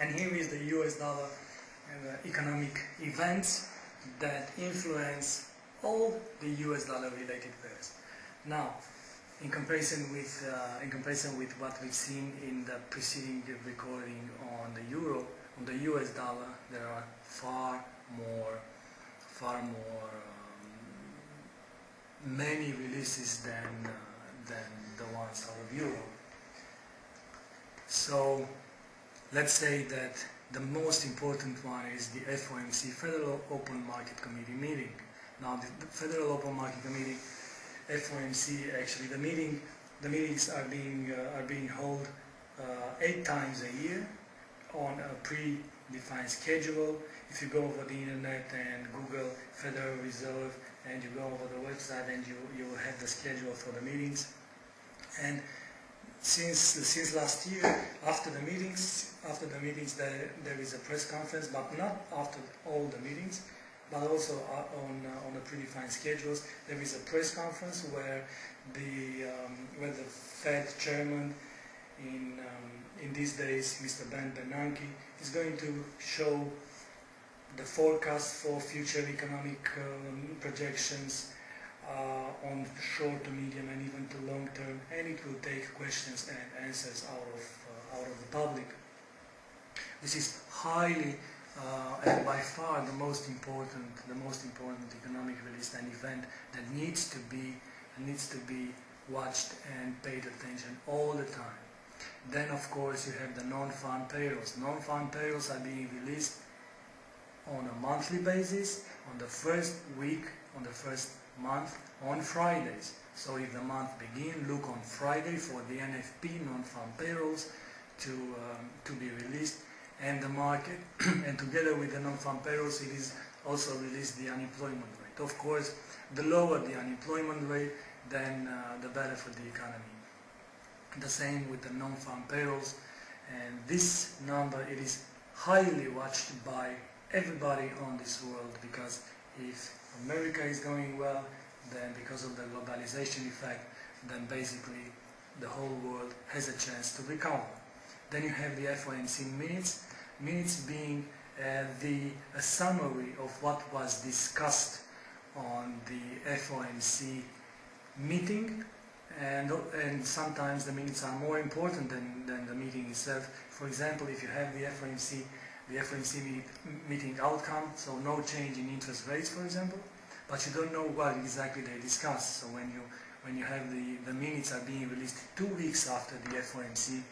And here is the US dollar economic events that influence all the US dollar related pairs. Now, in comparison with what we've seen in the preceding recording on the euro, on the US dollar, there are far more many releases than the ones out of euro. So let's say that the most important one is the FOMC, Federal Open Market Committee meeting. Now the Federal Open Market Committee, FOMC, actually the meetings are being held 8 times a year on a pre-defined schedule. If you go over the internet and Google Federal Reserve and you go over the website, and you will have the schedule for the meetings. And since last year, after the meetings there is a press conference, but not after all the meetings, but also on the predefined schedules. There is a press conference where the Fed chairman in these days, Mr. Ben Bernanke, is going to show the forecast for future economic projections on short to medium and even to long term, and it will take questions and answers out of the public. This is highly and by far the most important economic release and event that needs to be watched and paid attention all the time. Then of course you have the non-farm payrolls. Non-farm payrolls are being released on a monthly basis, on the first week, on the first month, on Fridays. So if the month begins, look on Friday for the NFP, non-farm payrolls, to be released, and the market, and together with the non-farm payrolls, it is also released the unemployment rate. Of course, the lower the unemployment rate, then the better for the economy. The same with the non-farm payrolls, and this number, it is highly watched by everybody on this world, because if America is going well, then because of the globalization effect, then basically the whole world has a chance to recover. Then you have the FOMC minutes being a summary of what was discussed on the FOMC meeting, and sometimes the minutes are more important than the meeting itself. For example, if you have the FOMC meeting outcome, so no change in interest rates, for example, but you don't know what exactly they discussed. So when you have the minutes are being released 2 weeks after the FOMC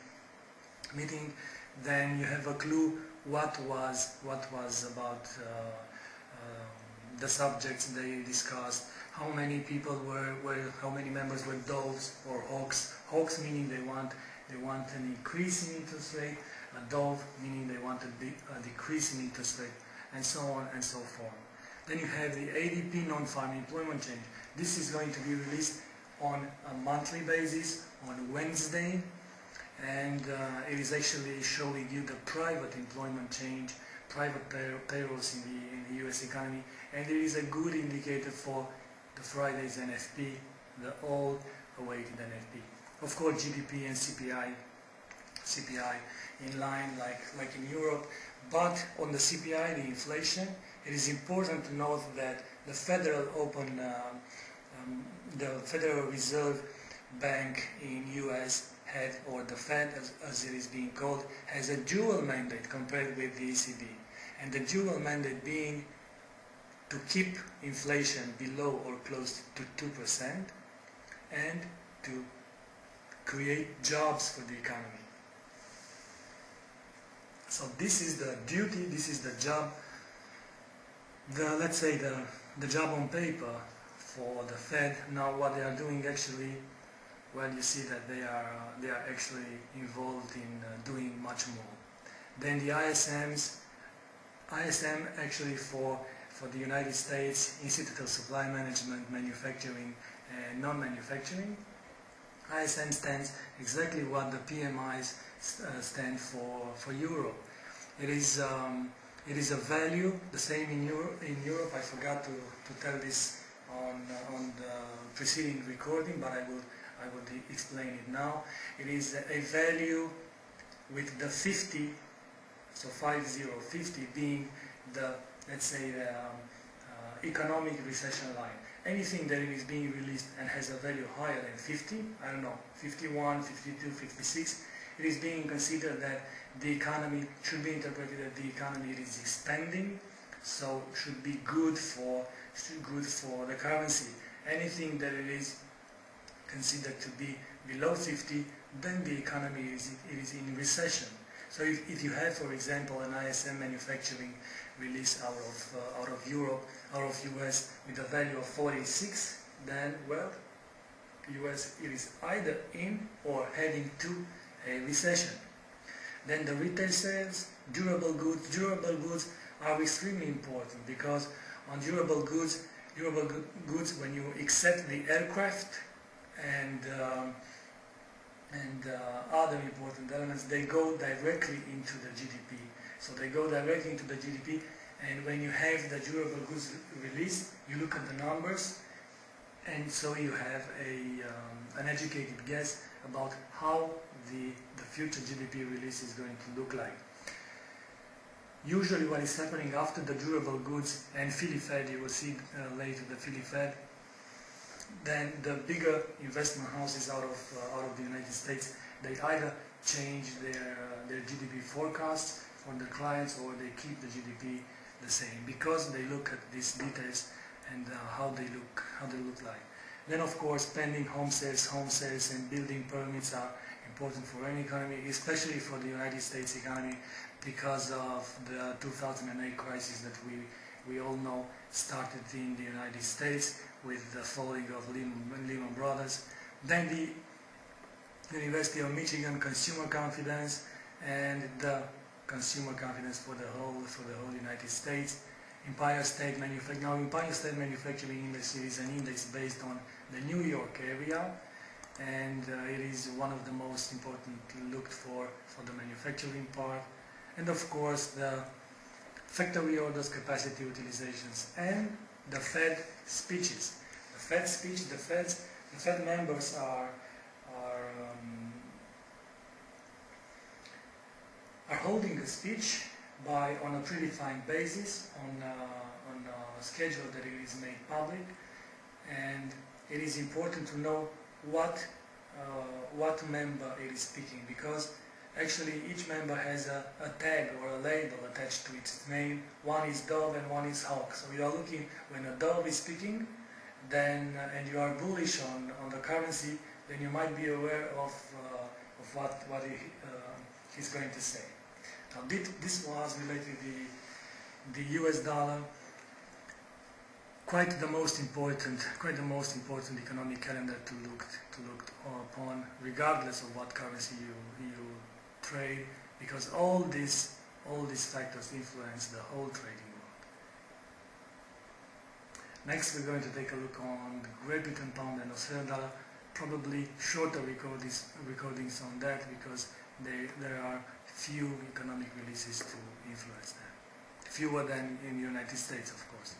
meeting, then you have a clue what was about the subjects they discussed, how many people how many members were doves or hawks. Hawks meaning they want an increase in interest rate, a dove meaning they want a decrease in interest rate, and so on and so forth. Then you have the ADP, non-farm employment change. This is going to be released on a monthly basis on Wednesday, and it is actually showing you the private employment change, private payrolls in the US economy, and it is a good indicator for the Friday's NFP, the all-awaited NFP. Of course, GDP and CPI in line like in Europe, but on the CPI, the inflation, it is important to note that the Federal Reserve Bank in US had, or the Fed as it is being called, has a dual mandate compared with the ECB, and the dual mandate being to keep inflation below or close to 2% and to create jobs for the economy. So this is the duty, this is the job, let's say the job on paper for the Fed. Now what they are doing actually, well, you see that they are actually involved in doing much more. Then the ISM actually for the United States, Institute of Supply Management, Manufacturing and Non-Manufacturing. ISM stands exactly what the PMIs stand for Europe. It is a value, the same in Europe. I forgot to tell this on the preceding recording, but I will explain it now. It is a value with the 50 So 50 being the, let's say, the economic recession line. Anything that is being released and has a value higher than 50, I don't know, 51, 52, 56, it is being considered that the economy should be interpreted that the economy is expanding, so should be good for the currency. Anything that it is considered to be below 50, then the economy is in recession. So if you have, for example, an ISM manufacturing release out of Europe, out of US with a value of 46, then, well, US is either in or heading to a recession. Then the retail sales, durable goods are extremely important, because on durable goods, when you accept the aircraft and other important elements, they go directly into the GDP. So they go directly into the GDP, and when you have the durable goods release, you look at the numbers, and so you have an educated guess about how the future GDP release is going to look like. Usually what is happening after the durable goods and Philly Fed, you will see later the Philly Fed, then the bigger investment houses out of the United States, they either change their GDP forecasts for the clients, or they keep the GDP the same, because they look at these details and how they look like. Then of course pending home sales and building permits are important for any economy, especially for the United States economy, because of the 2008 crisis that we all know started in the United States with the falling of Lehman Brothers. Then the University of Michigan consumer confidence, and the consumer confidence for the whole United States. Empire State Manufacturing. Now, Empire State Manufacturing Index is an index based on the New York area, and it is one of the most important looked for the manufacturing part. And of course, the factory orders, capacity utilizations, and the Fed speeches. The Fed speech, the Fed members are holding a speech on a predefined basis, on a schedule that it is made public, and it is important to know what member it is speaking, because actually each member has a tag or a label attached to its name. One is Dove and one is Hawk. So you are looking, when a Dove is speaking, then and you are bullish on the currency, then you might be aware of what he's going to say. Now this was related to the US dollar, quite the most important economic calendar to look upon, regardless of what currency you trade, because all these factors influence the whole trading world. Next, we're going to take a look on the Great Britain pound and Australian dollar. Probably shorter recordings on that, because there are few economic releases to influence that. Fewer than in the United States, of course.